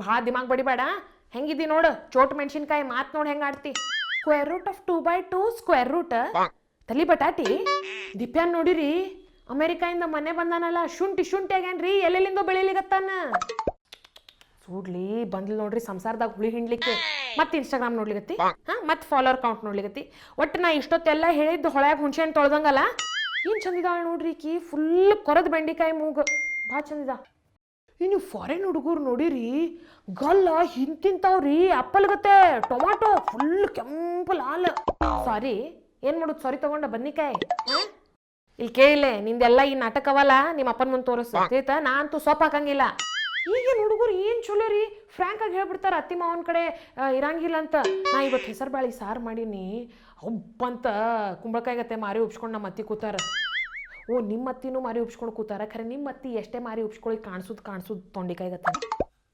ಭಾಳ ದಿಮಾಗ್ ಬಡಿಬೇಡ. ಹೆಂಗಿದಿ ನೋಡು, ಚೋಟ್ ಮೆಣಸಿನ್ಕಾಯಿ ಮಾತ್ ನೋಡಿ ಹೆಂಗ ಆಡ್ತಿ. Square root of 2/2 square root ತಲಿ ಬಟಾಟಿ. ದಿಪ್ಯಾನ್ ನೋಡಿರಿ, ಅಮೆರಿಕಾಯಿಂದ ಮನೆ ಬಂದಾನಲ್ಲ, ಶುಂಠಿ ಆಗ್ಯಾನ್ರಿ, ಎಲ್ಲೆಲ್ಲಿಂದೋ ಬೆಳಿಲಿಗತ್ತಾನ. ಸೂಡ್ಲಿ ಬಂದ್ಲು ನೋಡ್ರಿ ಸಂಸಾರದಾಗ ಹುಳಿ ಹಿಂಡ್ಲಿಕ್ಕೆ. ಮತ್ತೆ ಇನ್ಸ್ಟಾಗ್ರಾಮ್ ನೋಡ್ಲಿಗತ್ತಿ, ಮತ್ತೆ ಫಾಲೋವರ್ ಕೌಂಟ್ ನೋಡ್ಲಿಗತ್ತಿ. ಒಟ್ಟು ನಾ ಇಷ್ಟೊತ್ತೆಲ್ಲ ಹೇಳಿದ್ದು ಹೊಳ್ಯಾಗ ಹುಣ್ಸೆಹಣ್ಣು ತೊಳ್ದಂಗಲ್ಲ. ಏನು ಚಂದಿದಾಳ ನೋಡ್ರಿ ಈಕಿ, ಫುಲ್ ಕೊರದ ಬೆಂಡಿಕಾಯಿ ಮೂಗು, ಭಾಳ ಚಂದಿದ. ಇನ್ನು ಫಾರಿನ್ ಹುಡುಗರು ನೋಡಿರಿ, ಗಲ್ಲ ಹಿಂತಿಂತಾವ್ರಿ, ಅಪ್ಪಲ್ಗತ್ತೆ ಟೊಮಾಟೊ ಫುಲ್ ಕೆಂಪು ಲಾಲ್. ಸಾರಿ ಏನು ಮಾಡೋದು, ಸಾರಿ ತಗೊಂಡ ಬದ್ನಿಕಾಯಿ. ಇಲ್ಲಿ ಕೇಳಿಲ್ಲ ನಿಂದೆಲ್ಲ ಈ ನಾಟಕವಲ್ಲ, ನಿಮ್ಮ ಅಪ್ಪನ ಮುಂದೆ ತೋರಿಸ್ತಾ ನಾ ಅಂತೂ ಸೊಪ್ಪು ಹಾಕಂಗಿಲ್ಲ. ಈಗೇನು ಹುಡುಗರು ಏನು ಚಲೋ ರೀ, ಫ್ರ್ಯಾಂಕ್ ಆಗಿ ಹೇಳ್ಬಿಡ್ತಾರ ಅತ್ತಿ ಮಾವನ ಕಡೆ ಇರಂಗಿಲ್ಲ ಅಂತ. ನಾ ಇವತ್ತು ಹೆಸರು ಬಾಳಿ ಸಾರು ಮಾಡೀನಿ, ಒಬ್ಬಂತ ಕುಂಬಳಕಾಯಿಗತ್ತೆ ಮಾರಿ ಉಪ್ಸ್ಕೊಂಡು ನಮ್ಮ ಅತ್ತಿ ಕೂತಾರ. ಓ ನಿಮ್ಮ ಅತ್ತಿನೂ ಮಾರಿ ಉಪ್ಸ್ಕೊಂಡು ಕೂತಾರ, ಖರೆ ನಿಮ್ಮ ಅತ್ತಿ ಎಷ್ಟೇ ಮಾರಿ ಉಪ್ಸ್ಕೊಳ್ಳಿ ಕಾಣಿಸೋದು ತೊಂಡಿಕಾಯಿಗತ್ತೆ.